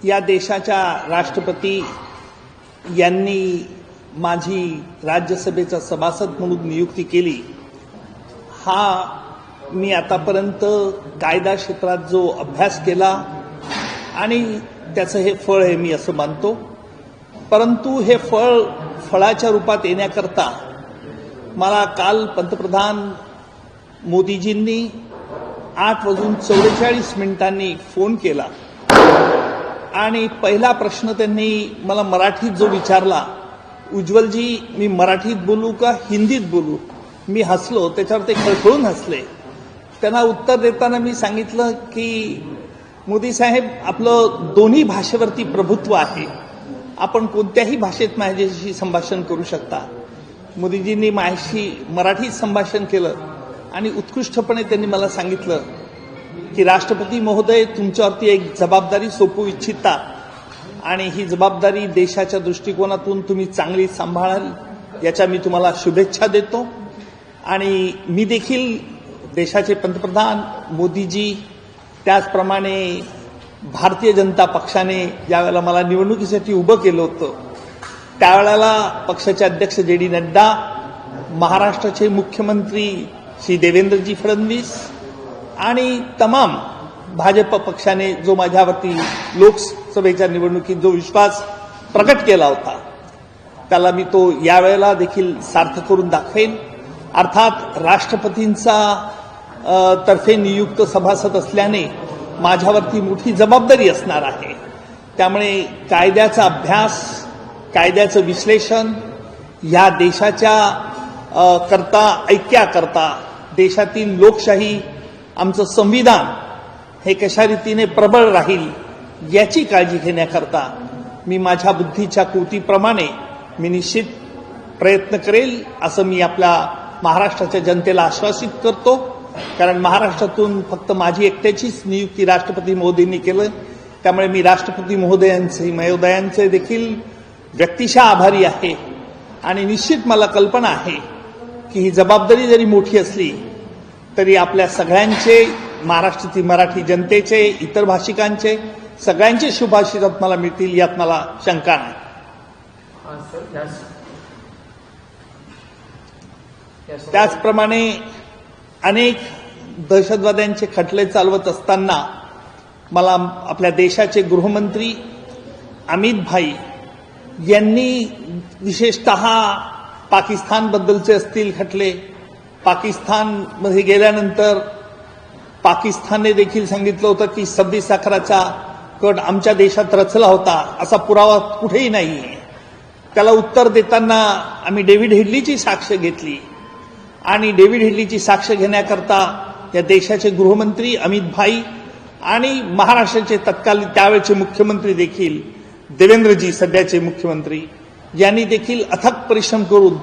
या देशाच्या राष्ट्रपती यांनी माझी राज्यसभेचा सभासद म्हणून नियुक्ती केली, हा मी आतापर्यंत कायदा क्षेत्रात जो अभ्यास केला आणि त्याचं हे फळ आहे मी असं मानतो. परंतु हे फळाच्या रूपात येण्याकरता मला काल पंतप्रधान मोदीजींनी 8:44 फोन केला आणि पहिला प्रश्न त्यांनी मला मराठीत जो विचारला, उज्ज्वलजी मी मराठीत बोलू का हिंदीत बोलू? मी हसलो, त्याच्यावर ते खळखळून हसले. त्यांना उत्तर देताना मी सांगितलं की मोदी साहेब, आपलं दोन्ही भाषेवरती प्रभुत्व आहे, आपण कोणत्याही भाषेत माझ्याशी संभाषण करू शकता. मोदीजींनी माझ्याशी मराठीत संभाषण केलं आणि उत्कृष्टपणे त्यांनी मला सांगितलं की राष्ट्रपती महोदय, तुमच्यावरती एक जबाबदारी सोपवू इच्छिता आणि ही जबाबदारी देशाच्या दृष्टिकोनातून तुम्ही चांगली सांभाळाल, याच्या मी तुम्हाला शुभेच्छा देतो. आणि मी देखील देशाचे पंतप्रधान मोदीजी, त्याचप्रमाणे भारतीय जनता पक्षाने ज्यावेळेला मला निवडणुकीसाठी उभं केलं होतं, त्यावेळेला पक्षाचे अध्यक्ष जे.डी. नड्डा, महाराष्ट्राचे मुख्यमंत्री श्री देवेंद्रजी फडणवीस आणि तमाम भाजप पक्षाने जो माझ्यावरती लोकसभेच्या निवडणुकीत जो विश्वास प्रकट केला होता, त्याला मी तो यावेळेला देखील सार्थ करून दाखवेन. अर्थात राष्ट्रपतींचा तर्फे नियुक्त सभासद असल्याने माझ्यावरती मोठी जबाबदारी असणार आहे. त्यामुळे कायद्याचा अभ्यास, कायद्याचं विश्लेषण, या देशाच्या ऐक्याकरता, देशातील लोकशाही, आमचं संविधान हे कशा रीतीने प्रबळ राहील याची काळजी घेण्याकरता मी माझ्या बुद्धीच्या कृतीप्रमाणे मी निश्चित प्रयत्न करेल, असं मी आपल्या महाराष्ट्राच्या जनतेला आश्वासित करतो. कारण महाराष्ट्रातून फक्त माझी एकट्याचीच नियुक्ती राष्ट्रपती महोदयांनी केलं, त्यामुळे मी राष्ट्रपती महोदयांचे देखील व्यक्तिशः आभारी आहे. आणि निश्चित मला कल्पना आहे की ही जबाबदारी जरी मोठी असली तरी आपल्या सगळ्यांचे, महाराष्ट्रातील मराठी जनतेचे, इतर भाषिकांचे, सगळ्यांचे शुभाशीर्वाद मला मिळतील यात मला शंका नाही. त्याचप्रमाणे अनेक दहशतवाद्यांचे खटले चालवत असताना मला आपल्या देशाचे गृहमंत्री अमित भाई यांनी विशेषतः पाकिस्तानबद्दलचे असतील खटले, पाकिस्तानमध्ये गेल्यानंतर पाकिस्तानने देखील सांगितलं होतं की 26 अकराचा कट आमच्या देशात रचला होता, असा पुरावा कुठेही नाही. त्याला उत्तर देताना आम्ही डेव्हिड हेडलीची साक्ष घेतली आणि डेव्हिड हेडलीची साक्ष घेण्याकरता या देशाचे गृहमंत्री अमित भाई आणि महाराष्ट्राचे तत्कालीन त्यावेळचे मुख्यमंत्री देखील देवेंद्रजी, सध्याचे मुख्यमंत्री, यांनी देखील अथक परिश्रम करून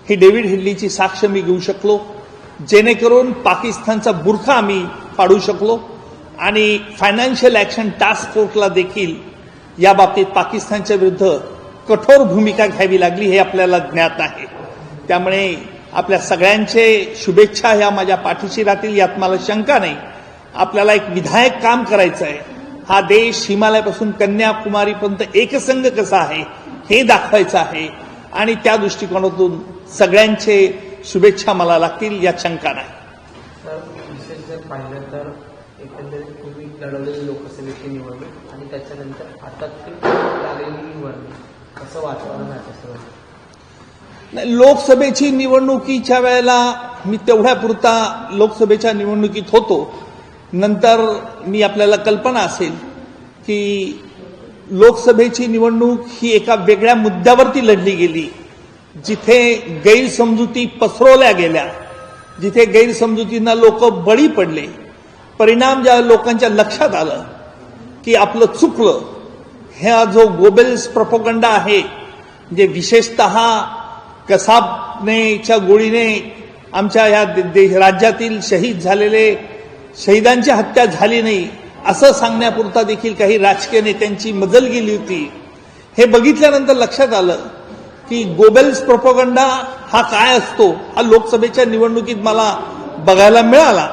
ही डेव्हिड हेडलीची साक्ष मी घेऊ शकलो, जेणेकरून पाकिस्तानचा बुरखा आम्ही पाडू शकलो. आणि फायनान्शियल ऍक्शन टास्क फोर्सला देखील या बाबतीत पाकिस्तानच्या विरुद्ध कठोर भूमिका घ्यावी लागली, हे आपल्याला ज्ञात आहे. त्यामुळे आपल्या सगळ्यांचे शुभेच्छा ह्या माझ्या पाठीशी राहतील यात मला शंका नाही. आपल्याला एक विधायक काम करायचं आहे. हा देश हिमालयापासून कन्याकुमारीपर्यंत एकसंघ कसा आहे हे दाखवायचं आहे आणि त्या दृष्टिकोनातून सगळ्यांचे शुभेच्छा मला लागतील यात शंका नाही. विशेष जर पाहिलं तर एकंदरीत तुम्ही लढवलेली लोकसभेची निवडणूक आणि त्याच्यानंतर आता लागलेली निवडणूक, असं वातावरण आहे तसं नाही. लोकसभेची निवडणुकीच्या वेळेला मी तेवढ्यापुरता लोकसभेच्या निवडणुकीत होतो. नंतर मी आपल्याला कल्पना असेल की लोकसभेची निवडणूक ही एका वेगळ्या मुद्द्यावरती लढली गेली, जिथे गैरसमजुती पसरवल्या गेल्या, जिथे गैरसमजुतींना लोक बळी पडले. परिणाम ज्या लोकांच्या लक्षात आलं की आपलं चुकलं, हा जो गोबेल्स प्रोपगंडा आहे, जे विशेषतः कसाबनेच्या गोळीने आमच्या या राज्यातील शहीद झालेले शहीदांची हत्या झाली नाही असं सांगण्यापुरता देखील काही राजकीय नेत्यांची मजल गेली होती. हे बघितल्यानंतर लक्षात आलं की गोबेल्स प्रोपगंडा हा काय असतो हा लोकसभेच्या निवडणुकीत मला बघायला मिळाला.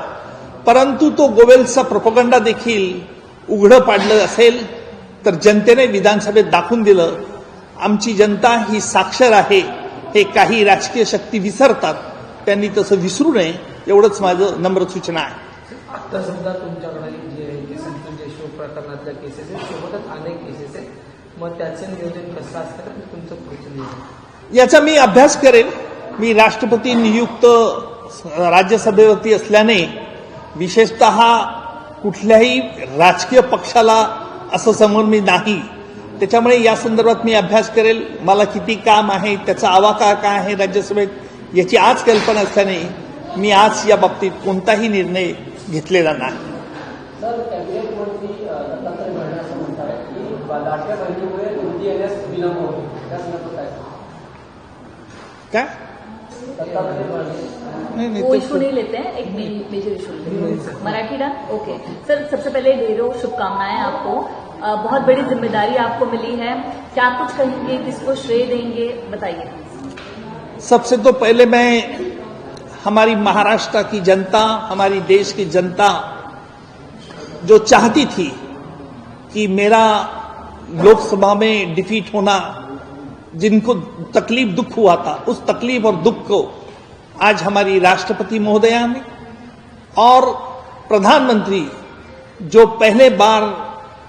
परंतु तो गोबेल्सचा प्रोपगंडा देखील उघडं पाडलं असेल तर जनतेने विधानसभेत दाखवून दिलं आमची जनता ही साक्षर आहे. हे काही राजकीय शक्ती विसरतात, त्यांनी तसं विसरू नये एवढंच माझं नम्र सूचना आहे. आता समजा तुमच्याकडे जे संतोष देशमुख प्रकरणातल्या केसेस आहेत सोबतच अनेक केसेस आहेत, मग त्याचं नियोजन कसं असतं आणि तुमचं पुढचं नियोजन? याचा मी अभ्यास करेन. मी राष्ट्रपती नियुक्त राज्यसभेवरती असल्याने विशेषतः कुठल्याही राजकीय पक्षाला असं समोर मी नाही, त्याच्यामुळे या संदर्भात मी अभ्यास करेल. मला किती काम आहे, त्याचा आवाका काय आहे राज्यसभेत, याची आज कल्पना असल्याने मी आज या बाबतीत कोणताही निर्णय घेतलेला नाही. सर, कॅबिनेट मंत्री दत्तात्रय भरणे असं म्हणतात की लाडक्या बहिणीमुळे निधी येण्यास विलंब होतो, त्या संदर्भात काय? दत्तात्रय भरणे वो इशू नहीं लेते हैं, एक major issue Marathi done. Okay sir, सबसे पहले ढेरों शुभकामनाएं आपको. बहुत बड़ी जिम्मेदारी आपको मिली है, क्या कुछ कहेंगे, किसको श्रेय देंगे, बताइए. सबसे तो पहले मैं हमारी महाराष्ट्र की जनता, हमारी देश की जनता जो चाहती थी कि मेरा लोकसभा में डिफीट होना, जिनको तकलीफ दुख हुआ था, उस तकलीफ और दुख को आज हमारी राष्ट्रपति महोदया ने और प्रधानमंत्री जो पहले बार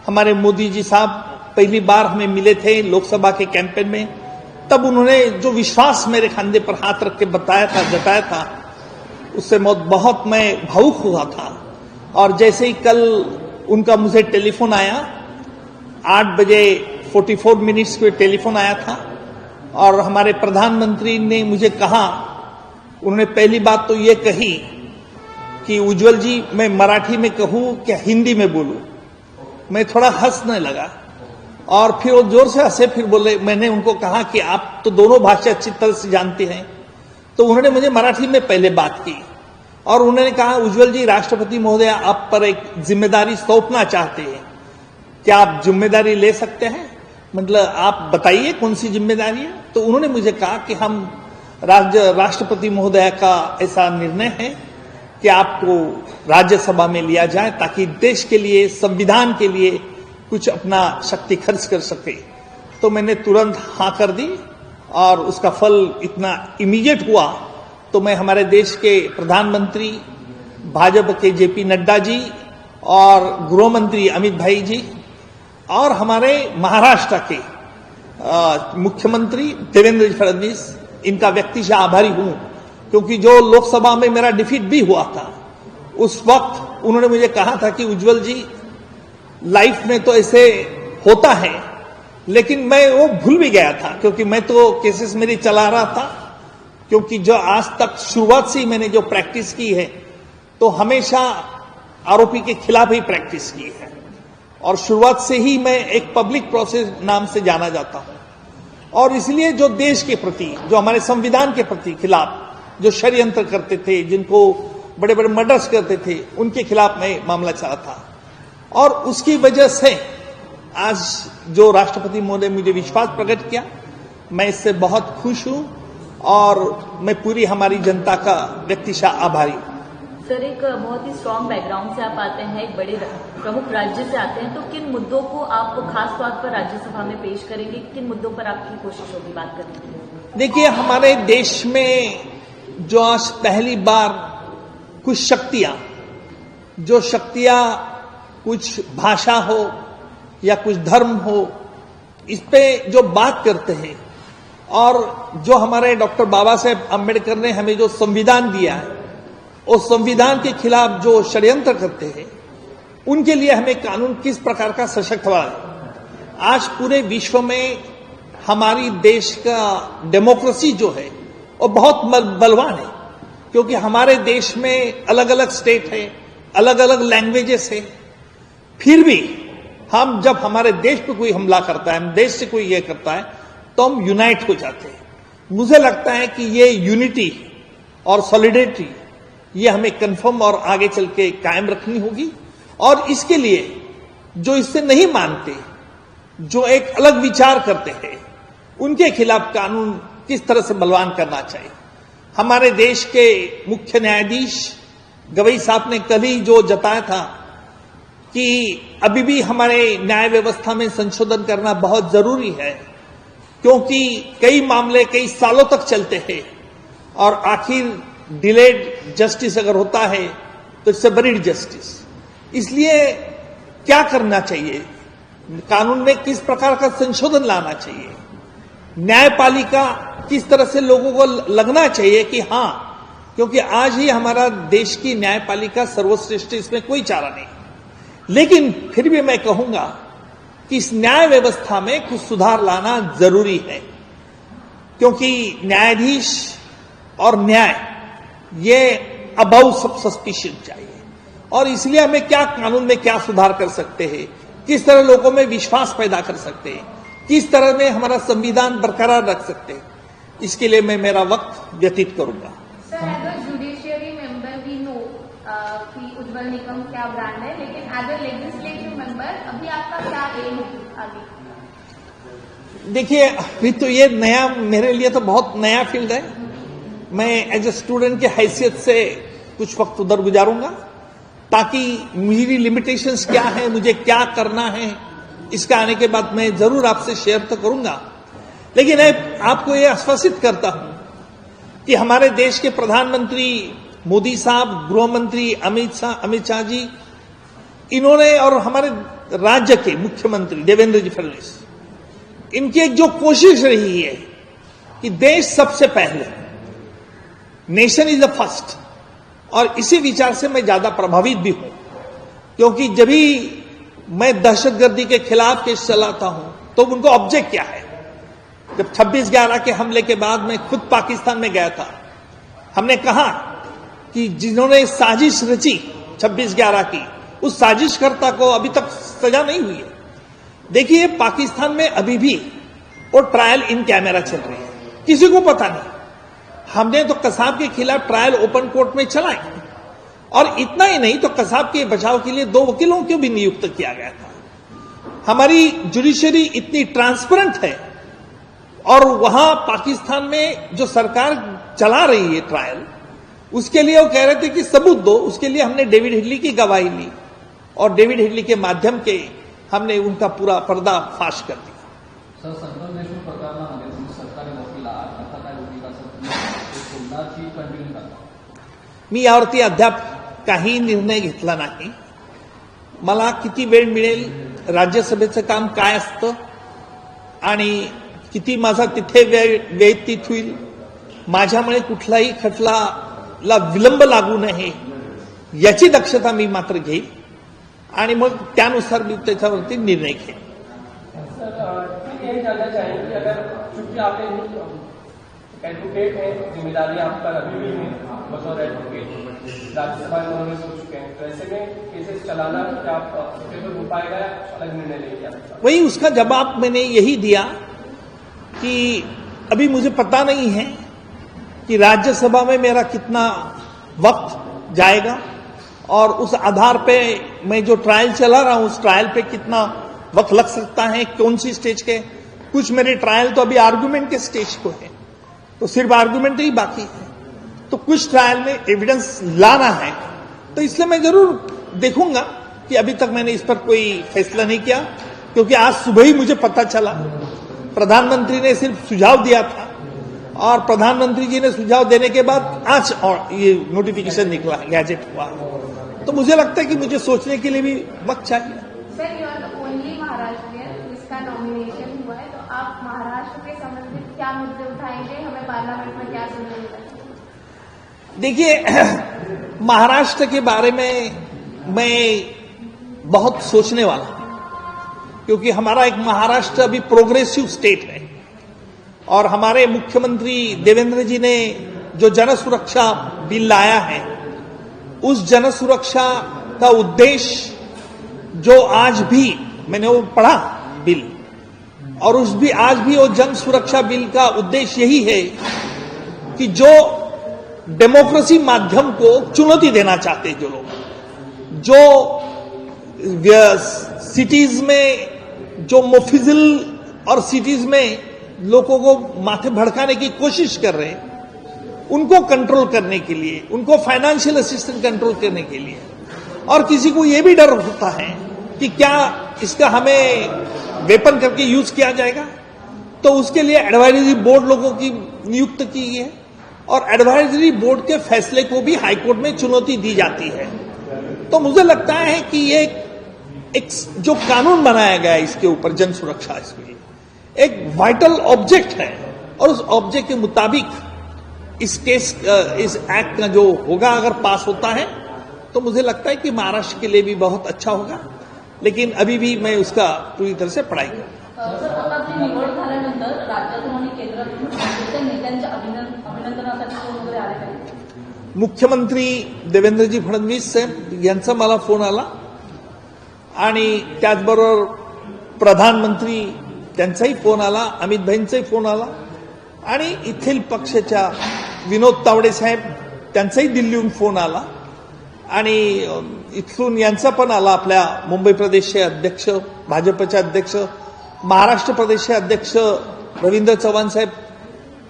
हमारे मोदी जी साहब पहली बार हमें मिले थे लोकसभा के कैंपेन में, तब उन्होंने जो विश्वास मेरे खांदे पर हाथ रख के बताया था, जताया था, उससे बहुत मैं भावुक हुआ था. और जैसे ही कल उनका मुझे टेलीफोन आया, 8:44 पे टेलीफोन आया था और हमारे प्रधानमंत्री ने मुझे कहा, उन्होंने पहली बात तो ये कही कि उज्जवल जी मैं मराठी में कहूं क्या हिंदी में बोलूं. मैं थोड़ा हंसने लगा और फिर वो जोर से हंसे, फिर बोले. मैंने उनको कहा कि आप तो दोनों भाषा अच्छी तरह से जानते हैं, तो उन्होंने मुझे मराठी में पहले बात की और उन्होंने कहा, उज्जवल जी राष्ट्रपति महोदय आप पर एक जिम्मेदारी सौंपना चाहते हैं, क्या आप जिम्मेदारी ले सकते हैं? मतलब आप बताइए कौन सी जिम्मेदारी है. तो उन्होंने मुझे कहा कि हम राष्ट्रपति महोदय का ऐसा निर्णय है कि आपको राज्यसभा में लिया जाए ताकि देश के लिए, संविधान के लिए कुछ अपना शक्ति खर्च कर सके. तो मैंने तुरंत हाँ कर दी और उसका फल इतना इमीडिएट हुआ. तो मैं हमारे देश के प्रधानमंत्री, भाजपा के जेपी नड्डा जी और गृह मंत्री अमित भाई जी और हमारे महाराष्ट्र के मुख्यमंत्री देवेंद्र फडणवीस, इनका व्यक्तिशः आभारी हूं, क्योंकि जो लोकसभा में मेरा डिफीट भी हुआ था, उस वक्त उन्होंने मुझे कहा था कि उज्जवल जी लाइफ में तो ऐसे होता है, लेकिन मैं वो भूल भी गया था क्योंकि मैं तो केसेस मेरी चला रहा था. क्योंकि जो आज तक शुरुआत से ही मैंने जो प्रैक्टिस की है, तो हमेशा आरोपी के खिलाफ ही प्रैक्टिस की है और शुरुआत से ही मैं एक पब्लिक प्रोसेस नाम से जाना जाता हूं. और इसलिए जो देश के प्रति, जो हमारे संविधान के प्रति खिलाफ जो षड्यंत्र करते थे, जिनको बड़े बड़े मर्डर्स करते थे, उनके खिलाफ मैं मामला चला था. और उसकी वजह से आज जो राष्ट्रपति महोदय मुझे विश्वास प्रकट किया, मैं इससे बहुत खुश हूं और मैं पूरी हमारी जनता का व्यक्तिशः आभारी हूं. सर, एक बहुत ही स्ट्रांग बैकग्राउंड से आप आते हैं, एक बड़े प्रमुख राज्य से आते हैं, तो किन मुद्दों को आप खास तौर पर राज्यसभा में पेश करेंगे, किन मुद्दों पर आपकी कोशिश होगी बात करने की? देखिए, हमारे देश में जो आज पहली बार कुछ शक्तियां कुछ भाषा हो या कुछ धर्म हो, इस पे जो बात करते हैं और जो हमारे डॉक्टर बाबा साहेब अम्बेडकर ने हमें जो संविधान दिया है, उस संविधान के खिलाफ जो षड्यंत्र करते हैं, उनके लिए हमें कानून किस प्रकार का सशक्त हुआ है. आज पूरे विश्व में हमारी देश का डेमोक्रेसी जो है वो बहुत बलवान है, क्योंकि हमारे देश में अलग अलग स्टेट है, अलग अलग लैंग्वेजेस है. फिर भी हम जब हमारे देश पे कोई हमला करता है, हम देश से कोई ये करता है, तो हम यूनाइट हो जाते हैं. मुझे लगता है कि ये यूनिटी और सॉलिडेरिटी ये हमें कंफर्म और आगे चल के कायम रखनी होगी. और इसके लिए जो इससे नहीं मानते, जो एक अलग विचार करते हैं, उनके खिलाफ कानून किस तरह से बलवान करना चाहिए. हमारे देश के मुख्य न्यायाधीश गवई साहब ने कल ही जो जताया था कि अभी भी हमारे न्याय व्यवस्था में संशोधन करना बहुत जरूरी है, क्योंकि कई मामले कई सालों तक चलते हैं और आखिर डिलेड जस्टिस अगर होता है तो इट्स अ बरीड जस्टिस। इसलिए क्या करना चाहिए, कानून में किस प्रकार का संशोधन लाना चाहिए, न्यायपालिका किस तरह से लोगों को लगना चाहिए कि हां, क्योंकि आज ही हमारा देश की न्यायपालिका सर्वश्रेष्ठ, इसमें कोई चारा नहीं। लेकिन फिर भी मैं कहूंगा कि इस न्याय व्यवस्था में कुछ सुधार लाना जरूरी है, क्योंकि न्यायाधीश और न्याय ये अबाउ सब सस्पिशन चाहिए। और इसलिए हमें क्या कानून में क्या सुधार कर सकते हैं, किस तरह लोगों में विश्वास पैदा कर सकते हैं, किस तरह में हमारा संविधान बरकरार रख सकते हैं, इसके लिए मैं मेरा वक्त व्यतीत करूंगा। Sir, as a judiciary member we know कि उज्ज्वल निकम क्या ब्रांड है, लेकिन एज अ लेजिस्लेटिव मेंबर अभी आपका क्या एम है आगे? देखिए, अभी तो ये नया, मेरे लिए तो बहुत नया फील्ड है। मैं एज ए स्टूडेंट की हैसियत से कुछ वक्त उधर गुजारूंगा, ताकि मेरी लिमिटेशंस क्या है, मुझे क्या करना है, इसका आने के बाद मैं जरूर आपसे शेयर तो करूंगा। लेकिन मैं आपको ये आश्वासित करता हूं कि हमारे देश के प्रधानमंत्री मोदी साहब, गृह मंत्री अमित शाह जी, इन्होंने, और हमारे राज्य के मुख्यमंत्री देवेंद्र जी फडणवीस, इनकी एक जो कोशिश रही है कि देश सबसे पहले, नेशन इज द फर्स्ट, और इसी विचार से मैं ज्यादा प्रभावित भी हूं, क्योंकि जब भी मैं दहशतगर्दी के खिलाफ केस चलाता हूं तो उनको ऑब्जेक्ट क्या है। जब 26/11 के हमले के बाद मैं खुद पाकिस्तान में गया था, हमने कहा कि जिन्होंने साजिश रची 26/11 की, उस साजिशकर्ता को अभी तक सजा नहीं हुई है। देखिए, पाकिस्तान में अभी भी वो ट्रायल इन कैमरा चल रही है, किसी को पता नहीं। हमने तो कसाब के खिलाफ ट्रायल ओपन कोर्ट में चलाई, और इतना ही नहीं तो कसाब के बचाव के लिए 2 वकीलों को भी नियुक्त किया गया था। हमारी जुडिशरी इतनी ट्रांसपेरेंट है, और वहां पाकिस्तान में जो सरकार चला रही है ट्रायल, उसके लिए वो कह रहे थे कि सबूत दो, उसके लिए हमने डेविड हेडली की गवाही ली, और डेविड हेडली के माध्यम के हमने उनका पूरा पर्दा फाश कर दिया। सर, संतोष देशमुख प्रकरणामध्ये तुम्ही सरकारी वकील आहात, आता काय भूमिका पुन्हाची कंटिन्यू करता? मी यावरती अद्याप काही निर्णय घेतला नाही। मला किती वेळ मिळेल, राज्यसभेचं काम काय असतं आणि किती माझा तिथे वेळ व्यतीत होईल, माझ्यामुळे कुठलाही खटल्याला विलंब लागू नये याची दक्षता मी मात्र घेईल, आणि मग त्यानुसार मी त्याच्यावरती निर्णय घेईन। सर, ये जानना चाहेंगे कि अगर, चूंकि आप एडवोकेट हैं, जिम्मेदारी आप पर अभी भी है बतौर एडवोकेट, राज्यसभा में उन्होंने हो चुके हैं, तो ऐसे में केसेस चलाना क्या पेपर हो पाएगा या अलग निर्णय लेंगे? वही उसका जवाब मैंने यही दिया कि अभी मुझे पता नहीं है कि राज्यसभा में मेरा कितना वक्त जाएगा, और उस आधार पे मैं जो ट्रायल चला रहा हूं, उस ट्रायल पे कितना वक्त लग सकता है, कौन सी स्टेज के। कुछ मेरे ट्रायल तो अभी आर्गुमेंट के स्टेज को है, तो सिर्फ आर्गुमेंट ही बाकी है, तो कुछ ट्रायल में एविडेंस लाना है, तो इसलिए मैं जरूर देखूंगा कि अभी तक मैंने इस पर कोई फैसला नहीं किया, क्योंकि आज सुबह ही मुझे पता चला। प्रधानमंत्री ने सिर्फ सुझाव दिया था, और प्रधानमंत्री जी ने सुझाव देने के बाद आज और ये नोटिफिकेशन निकला, गैजेट हुआ, तो मुझे लगता है कि मुझे सोचने के लिए भी वक्त चाहिए। Sir, you are the only Maharashtrian जिसका नॉमिनेशन हुआ है, तो आप महाराष्ट्र के संबंधित क्या मुद्दे उठाएंगे, हमें पार्लियामेंट में क्या सुनने मिलेगा? देखिए, महाराष्ट्र के बारे में मैं बहुत सोचने वाला हूं, क्योंकि हमारा एक महाराष्ट्र अभी प्रोग्रेसिव स्टेट है, और हमारे मुख्यमंत्री देवेंद्र जी ने जो जन सुरक्षा बिल लाया है, उस जन सुरक्षा का उद्देश्य जो आज भी मैंने वो पढ़ा बिल, और उस भी आज भी वो जन सुरक्षा बिल का उद्देश्य यही है कि जो डेमोक्रेसी माध्यम को चुनौती देना चाहते जो लोग, जो सिटीज में जो मोफिजिल और सिटीज में लोगों को माथे भड़काने की कोशिश कर रहे हैं, उनको कंट्रोल करने के लिए, उनको फाइनेंशियल असिस्टेंस कंट्रोल करने के लिए, और किसी को ये भी डर होता है कि क्या इसका हमें वेपन करके यूज किया जाएगा, तो उसके लिए एडवाइजरी बोर्ड लोगों की नियुक्त की है और एडवाइजरी बोर्ड के फैसले को भी हाईकोर्ट में चुनौती दी जाती है। तो मुझे लगता है कि ये एक जो कानून बनाया गया है इसके ऊपर, जन सुरक्षा, इसमें एक वाइटल ऑब्जेक्ट है और उस ऑब्जेक्ट के मुताबिक इस एक्ट का जो होगा, अगर पास होता है तो मुझे लगता है कि महाराष्ट्र के लिए भी बहुत अच्छा होगा, लेकिन अभी भी मैं उसका पूरी तरह से पढ़ाई करूँ। सर, आता आपली निवड झाल्यानंतर राज्यातून आणि केंद्रातून काँग्रेसच्या नेत्यांच्या अभिनंदनासाठी फोन वगैरे आले काय? मुख्यमंत्री देवेंद्रजी फडणवीस साहेब यांचा मला फोन आला आणि त्याचबरोबर प्रधानमंत्री त्यांचाही फोन आला, अमित भाईंचाही फोन आला आणि इथील पक्षाच्या विनोद तावडे साहेब त्यांचाही दिल्लीहून फोन आला आणि इथून यांचा पण आला, आपल्या मुंबई प्रदेशचे अध्यक्ष, भाजपचे अध्यक्ष, महाराष्ट्र प्रदेशचे अध्यक्ष रवींद्र चव्हाण साहेब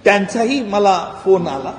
त्यांचाही मला फोन आला।